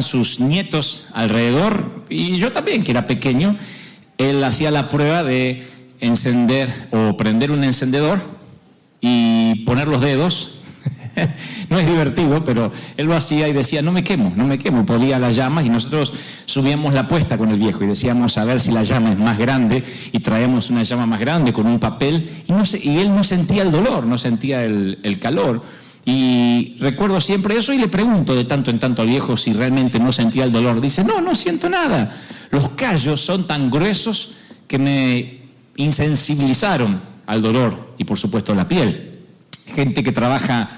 sus nietos alrededor, y yo también, que era pequeño, él hacía la prueba de encender o prender un encendedor y poner los dedos. No es divertido, pero él lo hacía y decía, no me quemo, ponía las llamas y nosotros subíamos la apuesta con el viejo y decíamos a ver si la llama es más grande y traíamos una llama más grande con un papel y él no sentía el dolor, no sentía el calor. Y recuerdo siempre eso y le pregunto de tanto en tanto al viejo si realmente no sentía el dolor. Dice, no siento nada. Los callos son tan gruesos que me insensibilizaron al dolor y por supuesto a la piel. Gente que trabaja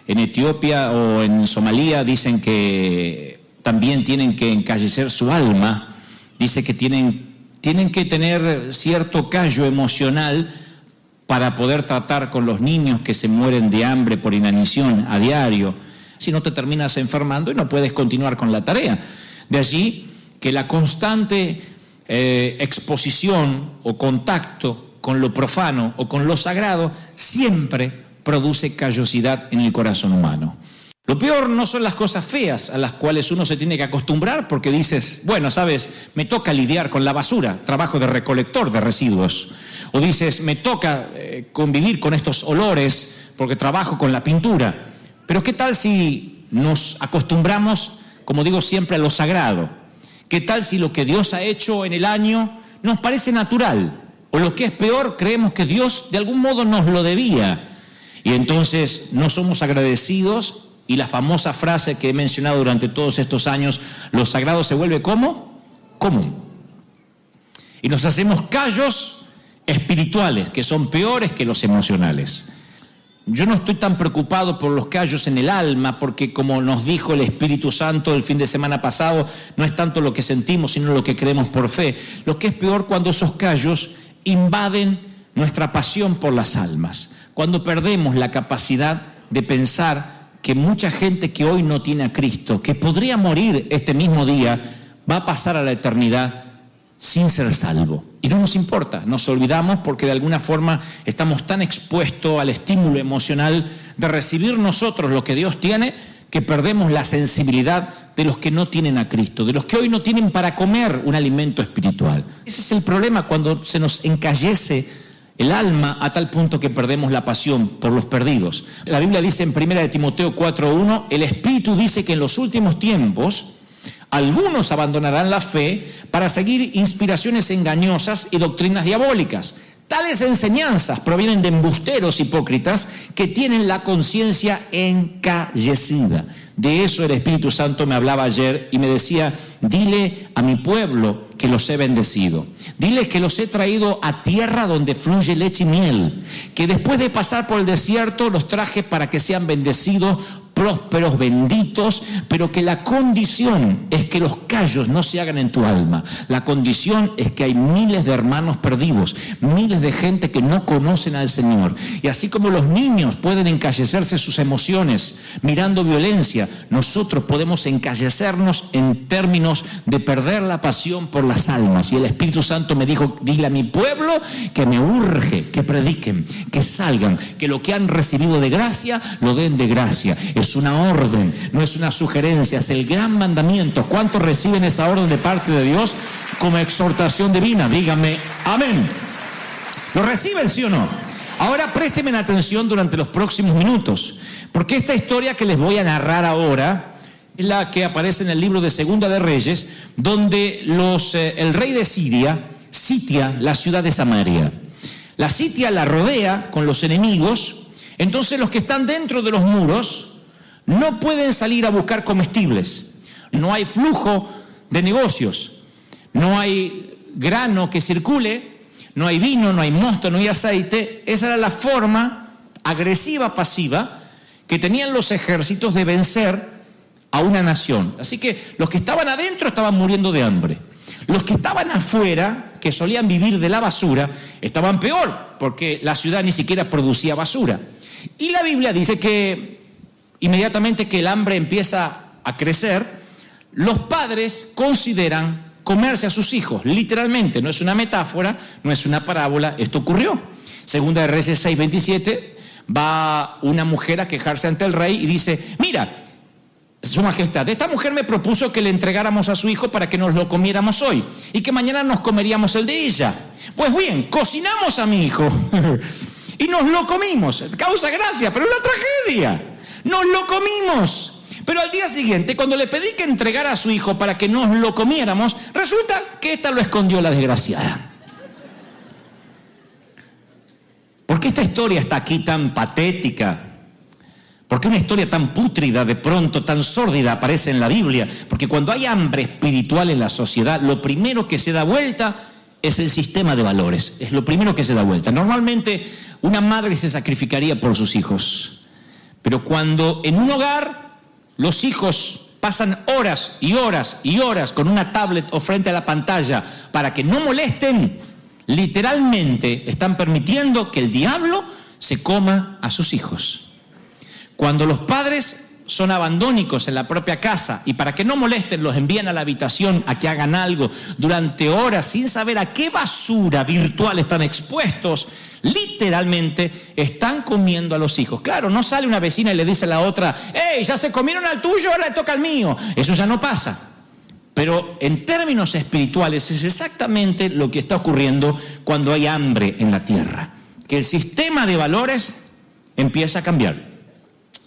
en Etiopía o en Somalia dicen que también tienen que encallecer su alma. Dice que tienen que tener cierto callo emocional para poder tratar con los niños que se mueren de hambre por inanición a diario. Si no te terminas enfermando y no puedes continuar con la tarea. De allí que la constante exposición o contacto con lo profano o con lo sagrado siempre produce callosidad en el corazón humano. Lo peor no son las cosas feas a las cuales uno se tiene que acostumbrar porque dices, bueno, sabes, me toca lidiar con la basura, trabajo de recolector de residuos. O dices, me toca convivir con estos olores porque trabajo con la pintura. Pero ¿qué tal si nos acostumbramos, como digo siempre, a lo sagrado? ¿Qué tal si lo que Dios ha hecho en el año nos parece natural? O lo que es peor, creemos que Dios de algún modo nos lo debía. Y entonces no somos agradecidos y la famosa frase que he mencionado durante todos estos años, lo sagrado se vuelve ¿cómo? Común. Y nos hacemos callos espirituales que son peores que los emocionales. Yo no estoy tan preocupado por los callos en el alma porque como nos dijo el Espíritu Santo el fin de semana pasado, no es tanto lo que sentimos sino lo que creemos por fe. Lo que es peor cuando esos callos invaden nuestra pasión por las almas. Cuando perdemos la capacidad de pensar que mucha gente que hoy no tiene a Cristo, que podría morir este mismo día, va a pasar a la eternidad sin ser salvo. Y no nos importa, nos olvidamos porque de alguna forma estamos tan expuestos al estímulo emocional de recibir nosotros lo que Dios tiene, que perdemos la sensibilidad de los que no tienen a Cristo, de los que hoy no tienen para comer un alimento espiritual. Ese es el problema cuando se nos encallece el alma a tal punto que perdemos la pasión por los perdidos. La Biblia dice en 1 Timoteo 4:1, el Espíritu dice que en los últimos tiempos algunos abandonarán la fe para seguir inspiraciones engañosas y doctrinas diabólicas. Tales enseñanzas provienen de embusteros hipócritas que tienen la conciencia encallecida. De eso el Espíritu Santo me hablaba ayer y me decía, dile a mi pueblo que los he bendecido. Diles que los he traído a tierra donde fluye leche y miel. Que después de pasar por el desierto los traje para que sean bendecidos, prósperos, benditos, pero que la condición es que los callos no se hagan en tu alma. La condición es que hay miles de hermanos perdidos, miles de gente que no conocen al Señor. Y así como los niños pueden encallecerse sus emociones mirando violencia, nosotros podemos encallecernos en términos de perder la pasión por las almas. Y el Espíritu Santo me dijo, dile a mi pueblo que me urge, que prediquen, que salgan, que lo que han recibido de gracia, lo den de gracia. Es una orden, no es una sugerencia, es el gran mandamiento. ¿Cuántos reciben esa orden de parte de Dios como exhortación divina? Díganme, amén. ¿Lo reciben, sí o no? Ahora préstenme atención durante los próximos minutos, porque esta historia que les voy a narrar ahora es la que aparece en el libro de Segunda de Reyes, donde el rey de Siria sitia la ciudad de Samaria. La sitia, la rodea con los enemigos. Entonces los que están dentro de los muros no pueden salir a buscar comestibles. No hay flujo de negocios. No hay grano que circule. No hay vino, no hay mosto, no hay aceite. Esa era la forma agresiva, pasiva, que tenían los ejércitos de vencer a una nación. Así que los que estaban adentro estaban muriendo de hambre. Los que estaban afuera, que solían vivir de la basura, estaban peor, porque la ciudad ni siquiera producía basura. Y la Biblia dice que inmediatamente que el hambre empieza a crecer, los padres consideran comerse a sus hijos, literalmente, no es una metáfora, no es una parábola, esto ocurrió. Segunda de Reyes 6:27, va una mujer a quejarse ante el rey y dice, mira, Su Majestad, esta mujer me propuso que le entregáramos a su hijo para que nos lo comiéramos hoy y que mañana nos comeríamos el de ella. Pues bien, cocinamos a mi hijo y nos lo comimos. Causa gracia, pero es una tragedia. Nos lo comimos. Pero al día siguiente, cuando le pedí que entregara a su hijo para que nos lo comiéramos, resulta que esta lo escondió la desgraciada. ¿Por qué esta historia está aquí tan patética? ¿Por qué una historia tan pútrida, de pronto tan sórdida aparece en la Biblia? Porque cuando hay hambre espiritual en la sociedad, lo primero que se da vuelta es el sistema de valores. Es lo primero que se da vuelta. Normalmente una madre se sacrificaría por sus hijos. Pero cuando en un hogar los hijos pasan horas y horas y horas con una tablet o frente a la pantalla para que no molesten, literalmente están permitiendo que el diablo se coma a sus hijos. Cuando los padres son abandónicos en la propia casa y para que no molesten los envían a la habitación a que hagan algo durante horas sin saber a qué basura virtual están expuestos, literalmente están comiendo a los hijos. Claro, no sale una vecina y le dice a la otra, ¡hey, ya se comieron al tuyo, ahora le toca al mío! Eso ya no pasa. Pero en términos espirituales es exactamente lo que está ocurriendo cuando hay hambre en la tierra. Que el sistema de valores empieza a cambiar.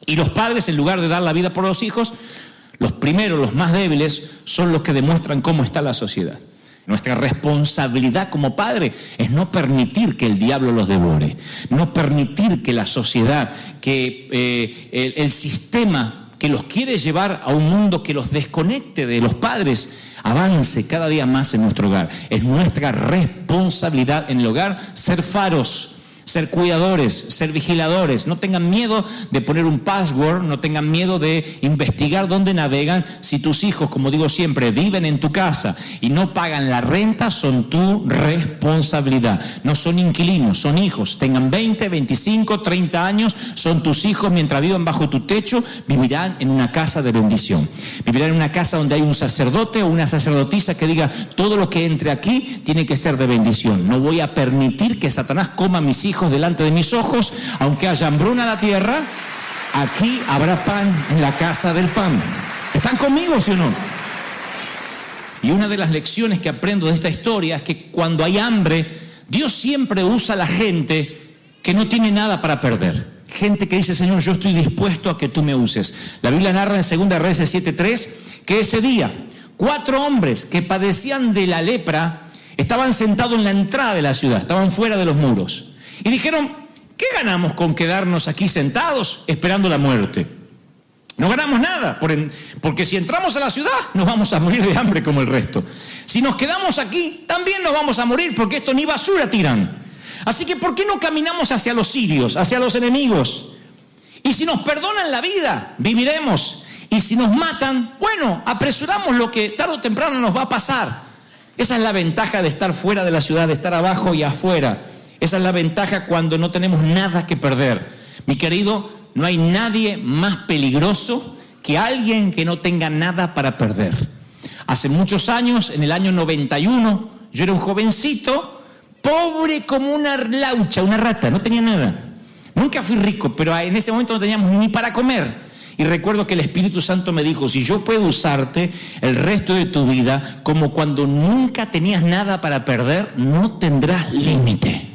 Y los padres, en lugar de dar la vida por los hijos, los primeros, los más débiles, son los que demuestran cómo está la sociedad. Nuestra responsabilidad como padre es no permitir que el diablo los devore, no permitir que la sociedad, que el sistema que los quiere llevar a un mundo que los desconecte de los padres, avance cada día más en nuestro hogar. Es nuestra responsabilidad en el hogar ser faros, ser cuidadores, ser vigiladores. No tengan miedo de poner un password, no tengan miedo de investigar dónde navegan. Si tus hijos, como digo siempre, viven en tu casa y no pagan la renta, son tu responsabilidad. No son inquilinos, son hijos. Tengan 20, 25, 30 años, son tus hijos. Mientras vivan bajo tu techo, vivirán en una casa de bendición. Vivirán en una casa donde hay un sacerdote o una sacerdotisa que diga, todo lo que entre aquí tiene que ser de bendición. No voy a permitir que Satanás coma a mis hijos delante de mis ojos, aunque haya hambruna en la tierra, aquí habrá pan en la casa del pan. ¿Están conmigo, sí o no? Y una de las lecciones que aprendo de esta historia es que cuando hay hambre, Dios siempre usa a la gente que no tiene nada para perder. Gente que dice, Señor, yo estoy dispuesto a que tú me uses. La Biblia narra en 2 Reyes 7:3 que ese día 4 hombres que padecían de la lepra estaban sentados en la entrada de la ciudad, estaban fuera de los muros. Y dijeron, ¿qué ganamos con quedarnos aquí sentados esperando la muerte? No ganamos nada, porque si entramos a la ciudad nos vamos a morir de hambre como el resto. Si nos quedamos aquí, también nos vamos a morir, porque esto ni basura tiran. Así que ¿por qué no caminamos hacia los sirios, hacia los enemigos? Y si nos perdonan la vida, viviremos. Y si nos matan, bueno, apresuramos lo que tarde o temprano nos va a pasar. Esa es la ventaja de estar fuera de la ciudad, de estar abajo y afuera. Esa es la ventaja cuando no tenemos nada que perder. Mi querido, no hay nadie más peligroso que alguien que no tenga nada para perder. Hace muchos años, en el año 91, yo era un jovencito, pobre como una laucha, una rata, no tenía nada. Nunca fui rico, pero en ese momento no teníamos ni para comer. Y recuerdo que el Espíritu Santo me dijo, si yo puedo usarte el resto de tu vida como cuando nunca tenías nada para perder, no tendrás límite.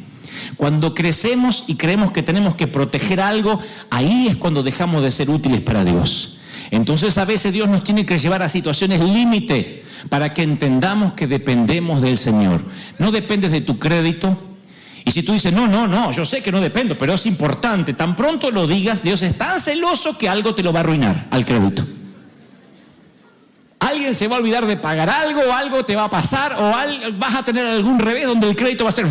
Cuando crecemos y creemos que tenemos que proteger algo, ahí es cuando dejamos de ser útiles para Dios. Entonces a veces Dios nos tiene que llevar a situaciones límite para que entendamos que dependemos del Señor. No dependes de tu crédito. Y si tú dices, no, yo sé que no dependo, pero es importante. Tan pronto lo digas, Dios es tan celoso que algo te lo va a arruinar al crédito. Alguien se va a olvidar de pagar algo te va a pasar, o vas a tener algún revés donde el crédito va a ser...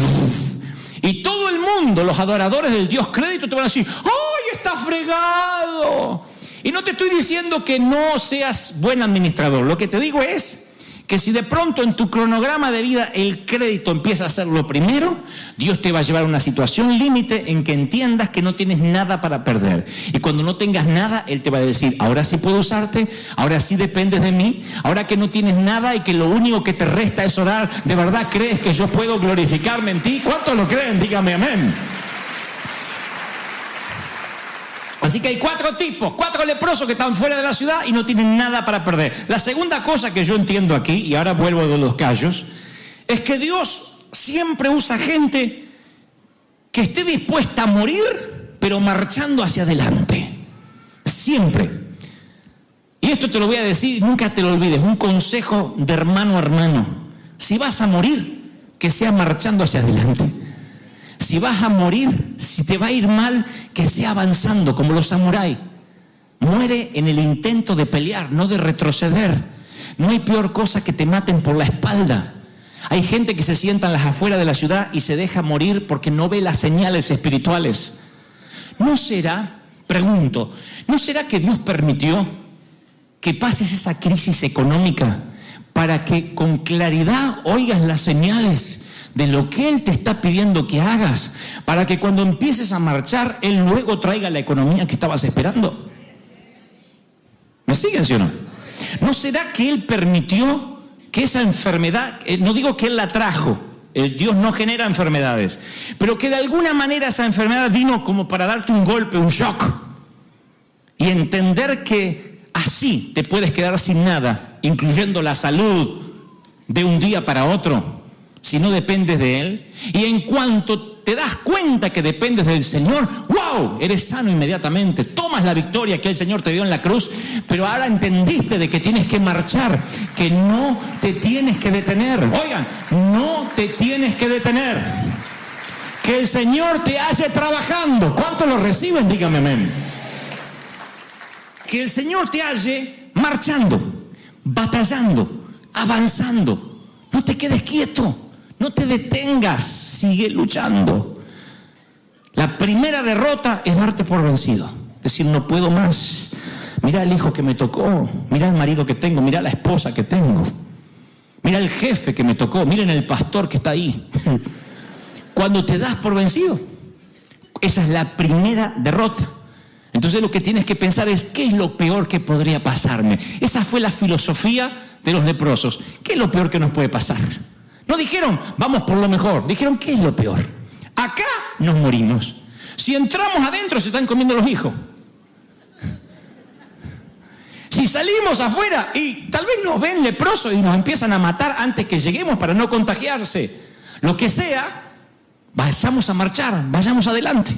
Y todo el mundo, los adoradores del Dios crédito, te van a decir, ¡ay, está fregado! Y no te estoy diciendo que no seas buen administrador. Lo que te digo es que si de pronto en tu cronograma de vida el crédito empieza a ser lo primero, Dios te va a llevar a una situación límite en que entiendas que no tienes nada para perder. Y cuando no tengas nada, Él te va a decir, ahora sí puedo usarte, ahora sí dependes de mí, ahora que no tienes nada y que lo único que te resta es orar, ¿de verdad crees que yo puedo glorificarme en ti? ¿Cuántos lo creen? Dígame amén. Así que hay 4 tipos, 4 leprosos que están fuera de la ciudad y no tienen nada para perder. La segunda cosa que yo entiendo aquí, y ahora vuelvo de los callos, es que Dios siempre usa gente que esté dispuesta a morir, pero marchando hacia adelante. Siempre. Y esto te lo voy a decir, nunca te lo olvides, un consejo de hermano a hermano. Si vas a morir, que sea marchando hacia adelante. Si vas a morir, si te va a ir mal, que sea avanzando como los samuráis. Muere en el intento de pelear, no de retroceder. No hay peor cosa que te maten por la espalda. Hay gente que se sienta en las afueras de la ciudad y se deja morir porque no ve las señales espirituales. ¿No será, pregunto, no será que Dios permitió que pases esa crisis económica para que con claridad oigas las señales de lo que Él te está pidiendo que hagas, para que cuando empieces a marchar, Él luego traiga la economía que estabas esperando? ¿Me siguen, sí o no? ¿No será que Él permitió que esa enfermedad, no digo que Él la trajo, Dios no genera enfermedades, pero que de alguna manera esa enfermedad vino como para darte un golpe, un shock, y entender que así te puedes quedar sin nada, incluyendo la salud, de un día para otro, si no dependes de Él? Y en cuanto te das cuenta que dependes del Señor, ¡wow!, eres sano inmediatamente, tomas la victoria que el Señor te dio en la cruz, pero ahora entendiste de que tienes que marchar, que no te tienes que detener. Oigan, no te tienes que detener. Que el Señor te halle trabajando. ¿Cuántos lo reciben? Dígame amén. Que el Señor te halle marchando, batallando, avanzando. No te quedes quieto. No te detengas, sigue luchando. La primera derrota es darte por vencido. Decir, no puedo más. Mira el hijo que me tocó, mira el marido que tengo, mira la esposa que tengo, mira el jefe que me tocó, miren el pastor que está ahí. Cuando te das por vencido, esa es la primera derrota. Entonces lo que tienes que pensar es, ¿qué es lo peor que podría pasarme? Esa fue la filosofía de los leprosos. ¿Qué es lo peor que nos puede pasar? No dijeron, vamos por lo mejor. Dijeron, ¿qué es lo peor? Acá nos morimos. Si entramos adentro, se están comiendo los hijos. Si salimos afuera y tal vez nos ven leprosos y nos empiezan a matar antes que lleguemos para no contagiarse. Lo que sea, vayamos a marchar, vayamos adelante.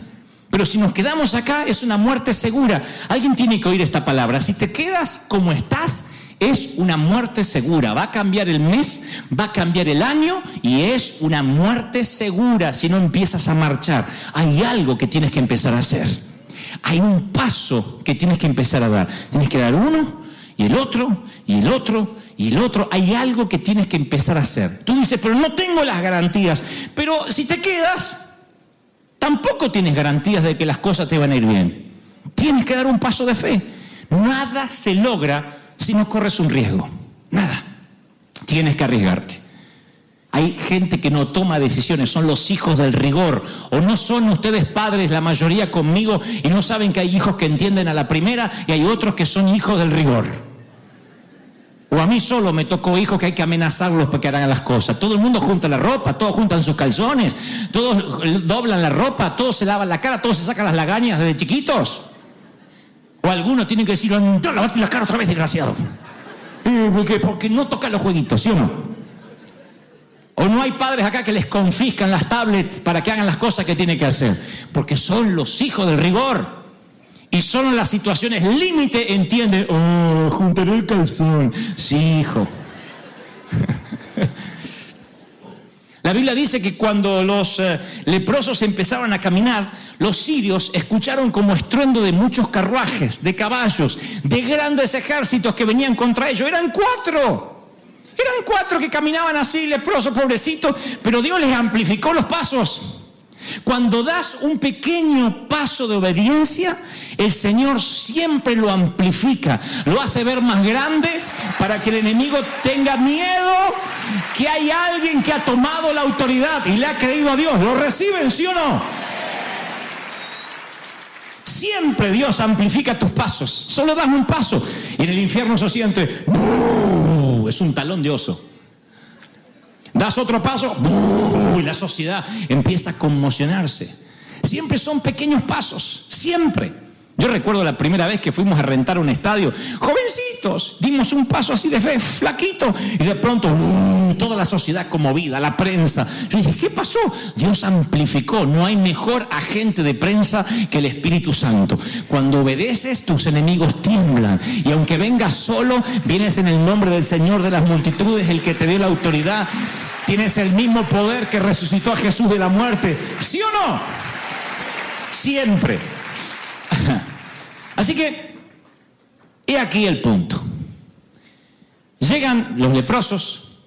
Pero si nos quedamos acá, es una muerte segura. Alguien tiene que oír esta palabra. Si te quedas como estás, es una muerte segura. Va a cambiar el mes, va a cambiar el año y es una muerte segura si no empiezas a marchar. Hay algo que tienes que empezar a hacer. Hay un paso que tienes que empezar a dar. Tienes que dar uno y el otro y el otro y el otro. Hay algo que tienes que empezar a hacer. Tú dices, pero no tengo las garantías. Pero si te quedas, tampoco tienes garantías de que las cosas te van a ir bien. Tienes que dar un paso de fe. Nada se logra si no corres un riesgo. Nada. Tienes que arriesgarte. Hay gente que no toma decisiones, son los hijos del rigor. O no son ustedes padres, la mayoría conmigo, y no saben que hay hijos que entienden a la primera y hay otros que son hijos del rigor. O a mí solo me tocó hijos que hay que amenazarlos para que hagan las cosas. Todo el mundo junta la ropa, todos juntan sus calzones, todos doblan la ropa, todos se lavan la cara, todos se sacan las lagañas desde chiquitos. O algunos tienen que decir, no, lavate la cara otra vez, desgraciado. Porque no tocan los jueguitos, ¿sí o no? O no hay padres acá que les confiscan las tablets para que hagan las cosas que tienen que hacer. Porque son los hijos del rigor. Y solo en las situaciones límite entienden, juntaré el calzón. Sí, hijo. La Biblia dice que cuando los leprosos empezaron a caminar, los sirios escucharon como estruendo de muchos carruajes, de caballos, de grandes ejércitos que venían contra ellos. Eran 4 que caminaban así, leprosos, pobrecitos, pero Dios les amplificó los pasos. Cuando das un pequeño paso de obediencia, el Señor siempre lo amplifica, lo hace ver más grande para que el enemigo tenga miedo que hay alguien que ha tomado la autoridad y le ha creído a Dios. ¿Lo reciben, sí o no? Siempre Dios amplifica tus pasos. Solo das un paso y en el infierno se siente, es un talón de oso. Das otro paso, y la sociedad empieza a conmocionarse. Siempre son pequeños pasos, siempre. Yo recuerdo la primera vez que fuimos a rentar un estadio, jovencitos, dimos un paso así de fe, flaquito, y de pronto toda la sociedad conmovida, la prensa. Yo dije, ¿qué pasó? Dios amplificó. No hay mejor agente de prensa que el Espíritu Santo. Cuando obedeces, tus enemigos tiemblan, y aunque vengas solo, vienes en el nombre del Señor de las multitudes, el que te dio la autoridad. Tienes el mismo poder que resucitó a Jesús de la muerte. ¿Sí o no? Siempre. Así que, he aquí el punto. Llegan los leprosos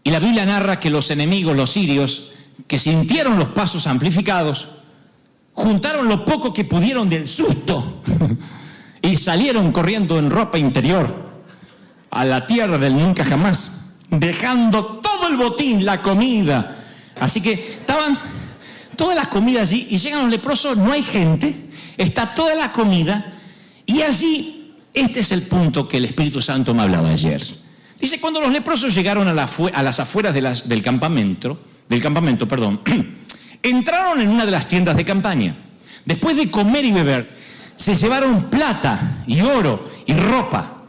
y la Biblia narra que los enemigos, los sirios, que sintieron los pasos amplificados, juntaron lo poco que pudieron del susto y salieron corriendo en ropa interior a la tierra del nunca jamás, dejando todo el botín, la comida. Así que estaban todas las comidas allí y llegan los leprosos, no hay gente, está toda la comida. Y allí, este es el punto que el Espíritu Santo me hablaba ayer. Dice, cuando los leprosos llegaron a las afueras del campamento, entraron en una de las tiendas de campaña. Después de comer y beber, se llevaron plata y oro y ropa.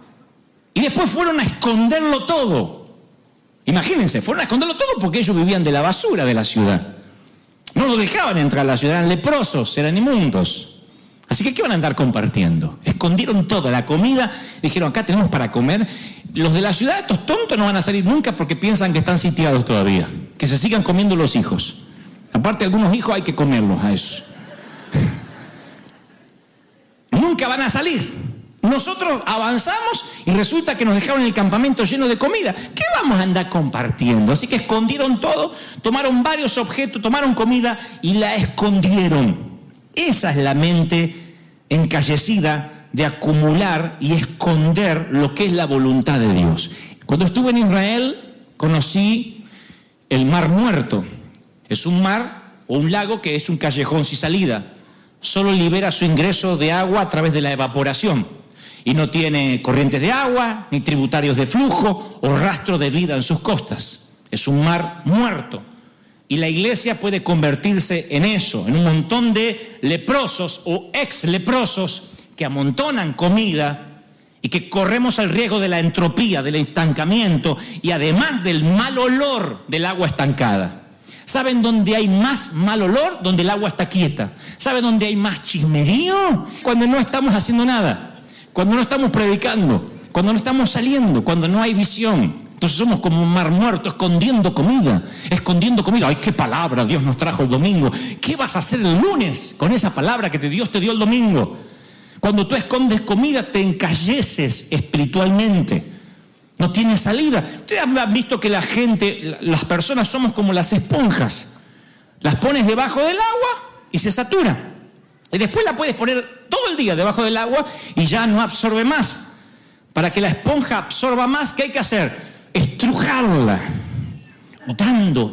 Y después fueron a esconderlo todo. Imagínense, fueron a esconderlo todo porque ellos vivían de la basura de la ciudad. No lo dejaban entrar a la ciudad, eran leprosos, eran inmundos. Así que, ¿qué van a andar compartiendo? Escondieron toda la comida, dijeron, acá tenemos para comer. Los de la ciudad, estos tontos, no van a salir nunca porque piensan que están sitiados todavía. Que se sigan comiendo los hijos. Aparte, algunos hijos hay que comerlos a esos. Nunca van a salir. Nosotros avanzamos y resulta que nos dejaron el campamento lleno de comida. ¿Qué vamos a andar compartiendo? Así que escondieron todo, tomaron varios objetos, tomaron comida y la escondieron. Esa es la mente encallecida de acumular y esconder lo que es la voluntad de Dios. Cuando estuve en Israel, conocí el Mar Muerto. Es un mar o un lago que es un callejón sin salida. Solo libera su ingreso de agua a través de la evaporación. Y no tiene corrientes de agua, ni tributarios de flujo o rastro de vida en sus costas. Es un mar muerto. Y la iglesia puede convertirse en eso, en un montón de leprosos o ex-leprosos que amontonan comida y que corremos el riesgo de la entropía, del estancamiento y además del mal olor del agua estancada. ¿Saben dónde hay más mal olor? Donde el agua está quieta. ¿Saben dónde hay más chismerío? Cuando no estamos haciendo nada, cuando no estamos predicando, cuando no estamos saliendo, cuando no hay visión. Entonces somos como un mar muerto, escondiendo comida. ¡Ay, qué palabra Dios nos trajo el domingo! ¿Qué vas a hacer el lunes con esa palabra que Dios te dio el domingo? Cuando tú escondes comida, te encalleces espiritualmente. No tienes salida. Ustedes han visto que las personas somos como las esponjas. Las pones debajo del agua y se satura. Y después la puedes poner todo el día debajo del agua y ya no absorbe más. Para que la esponja absorba más, ¿qué hay que hacer? Estrujarla,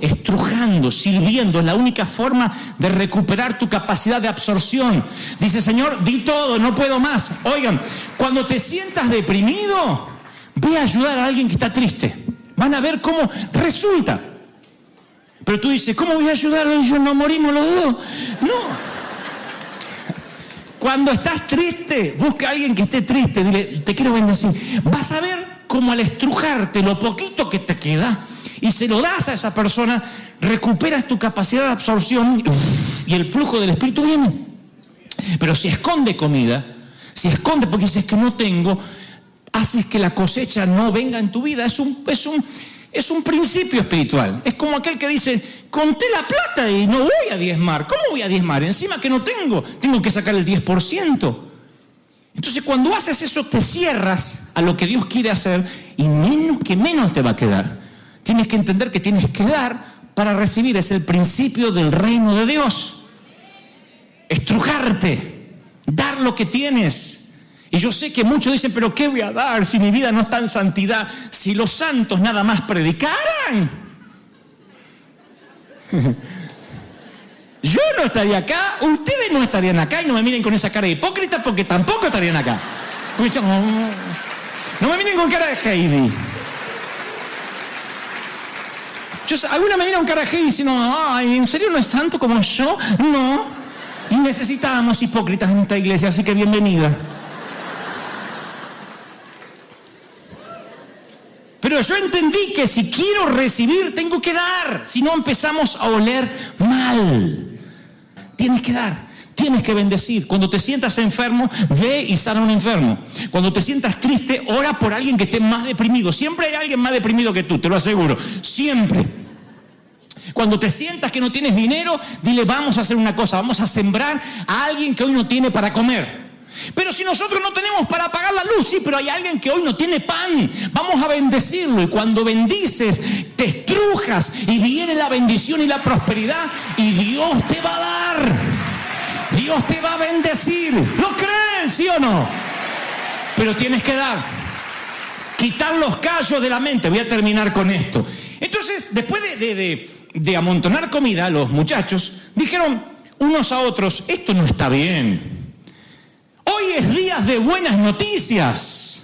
estrujando, sirviendo. Es la única forma de recuperar tu capacidad de absorción. Dice, Señor, di todo, no puedo más. Oigan, cuando te sientas deprimido, ve a ayudar a alguien que está triste. Van a ver cómo resulta. Pero tú dices, ¿cómo voy a ayudarlo? Y yo, no morimos los dos. No. Cuando estás triste, busca a alguien que esté triste. Dile, te quiero bendecir. Vas a ver cómo al estrujarte lo poquito que te queda y se lo das a esa persona, recuperas tu capacidad de absorción y el flujo del Espíritu viene. Pero si esconde comida, si esconde porque dices que no tengo, haces que la cosecha no venga en tu vida. Es un principio espiritual. Es como aquel que dice, conté la plata y no voy a diezmar. ¿Cómo voy a diezmar? Encima que no tengo que sacar el 10%. Entonces cuando haces eso te cierras a lo que Dios quiere hacer y menos te va a quedar. Tienes que entender que tienes que dar para recibir. Es el principio del reino de Dios. Estrujarte, dar lo que tienes. Y yo sé que muchos dicen, pero ¿qué voy a dar si mi vida no está en santidad? Si los santos nada más predicaran. Yo no estaría acá, ustedes no estarían acá y no me miren con esa cara de hipócrita porque tampoco estarían acá. Porque dicen, no me miren con cara de Heidi. Alguna me mira con cara de Heidi diciendo, ay, ¿en serio no es santo como yo? No. Y necesitábamos hipócritas en esta iglesia, así que bienvenida. Pero yo entendí que si quiero recibir, tengo que dar. Si no, empezamos a oler mal. Tienes que dar. Tienes que bendecir. Cuando te sientas enfermo, ve y sana a un enfermo. Cuando te sientas triste, ora por alguien que esté más deprimido. Siempre hay alguien más deprimido que tú, te lo aseguro. Siempre. Cuando te sientas que no tienes dinero, dile, vamos a hacer una cosa, vamos a sembrar a alguien que hoy no tiene para comer. Pero si nosotros no tenemos para pagar la luz, sí, pero hay alguien que hoy no tiene pan, vamos a bendecirlo. Y cuando bendices, te estrujas y viene la bendición y la prosperidad y Dios te va a dar. Dios te va a bendecir. ¿Lo creen, sí o no? Pero tienes que dar. Quitar los callos de la mente. Voy a terminar con esto. Entonces, después de amontonar comida, los muchachos dijeron unos a otros, esto no está bien. Hoy es día de buenas noticias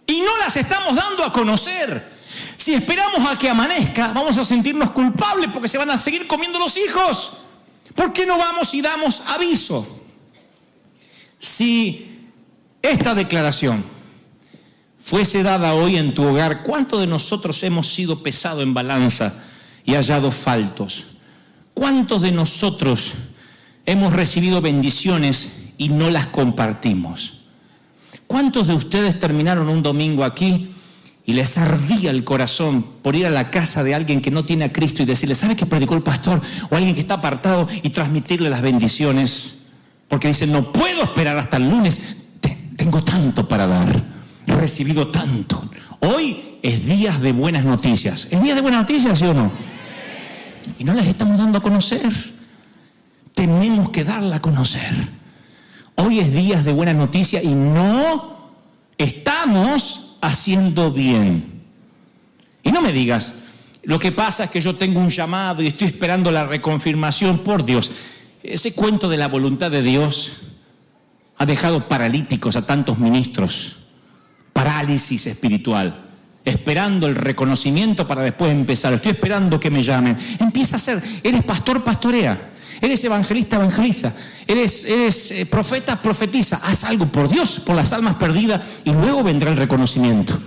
y no las estamos dando a conocer. Si esperamos a que amanezca, vamos a sentirnos culpables porque se van a seguir comiendo los hijos. ¿Por qué no vamos y damos aviso? Si esta declaración fuese dada hoy en tu hogar, ¿cuántos de nosotros hemos sido pesados en balanza y hallado faltos? ¿Cuántos de nosotros hemos recibido bendiciones y no las compartimos? ¿Cuántos de ustedes terminaron un domingo aquí y les ardía el corazón por ir a la casa de alguien que no tiene a Cristo y decirle, ¿sabe qué predicó el pastor? O alguien que está apartado y transmitirle las bendiciones. Porque dicen, no puedo esperar hasta el lunes. Tengo tanto para dar. He recibido tanto. Hoy es día de buenas noticias. ¿Es día de buenas noticias, sí o no? Y no las estamos dando a conocer. Tenemos que darla a conocer. Hoy es día de buenas noticias y no estamos haciendo bien. Y no me digas, lo que pasa es que yo tengo un llamado y estoy esperando la reconfirmación. Por Dios, ese cuento de la voluntad de Dios ha dejado paralíticos a tantos ministros. Parálisis espiritual, esperando el reconocimiento para después empezar. Estoy esperando que me llamen. Empieza a ser, eres pastor, pastorea. Eres evangelista, evangeliza. Eres profeta, profetiza. Haz algo por Dios, por las almas perdidas, y luego vendrá el reconocimiento.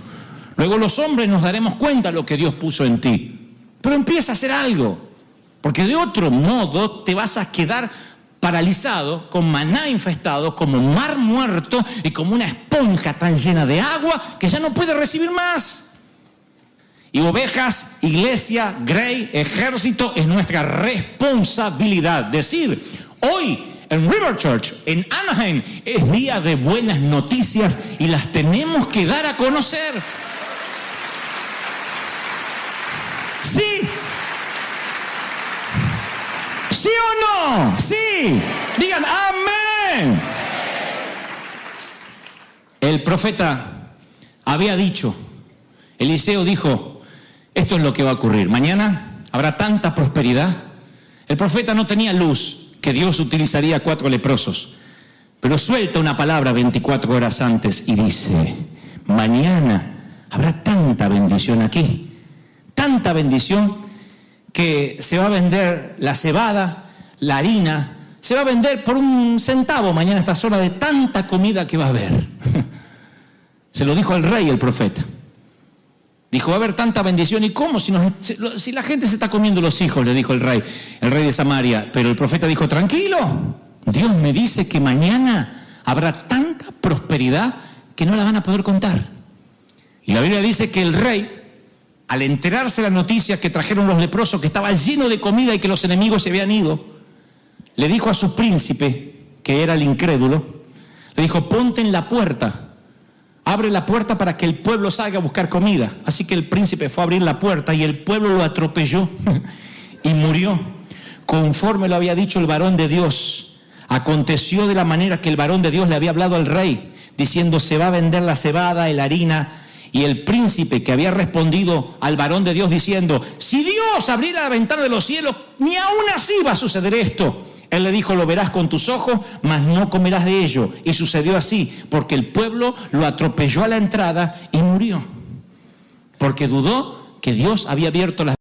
Luego los hombres nos daremos cuenta de lo que Dios puso en ti. Pero empieza a hacer algo, porque de otro modo te vas a quedar paralizado, con maná infestado, como un mar muerto y como una esponja tan llena de agua que ya no puede recibir más. Y ovejas, iglesia, Grey, ejército, es nuestra responsabilidad. Decir, hoy en River Church, en Anaheim, es día de buenas noticias y las tenemos que dar a conocer. ¿Sí? ¿Sí o no? Sí. Digan amén. El profeta había dicho, Eliseo dijo, esto es lo que va a ocurrir. Mañana habrá tanta prosperidad. El profeta no tenía luz, que Dios utilizaría 4 leprosos. Pero suelta una palabra 24 horas antes y dice, mañana habrá tanta bendición aquí. Tanta bendición que se va a vender la cebada, la harina, se va a vender por 1 centavo mañana a estas horas de tanta comida que va a haber. Se lo dijo al rey el profeta. Dijo, va a haber tanta bendición. ¿Y cómo? Si la gente se está comiendo los hijos, le dijo el rey de Samaria. Pero el profeta dijo, tranquilo, Dios me dice que mañana habrá tanta prosperidad que no la van a poder contar. Y la Biblia dice que el rey, al enterarse de la noticia que trajeron los leprosos, que estaba lleno de comida y que los enemigos se habían ido, le dijo a su príncipe, que era el incrédulo, le dijo, ponte en la puerta. Abre la puerta para que el pueblo salga a buscar comida. Así que el príncipe fue a abrir la puerta y el pueblo lo atropelló y murió. Conforme lo había dicho el varón de Dios, aconteció de la manera que el varón de Dios le había hablado al rey, diciendo, se va a vender la cebada y la harina. Y el príncipe que había respondido al varón de Dios diciendo, si Dios abriera la ventana de los cielos, ni aún así va a suceder esto. Él le dijo, lo verás con tus ojos, mas no comerás de ello. Y sucedió así, porque el pueblo lo atropelló a la entrada y murió. Porque dudó que Dios había abierto las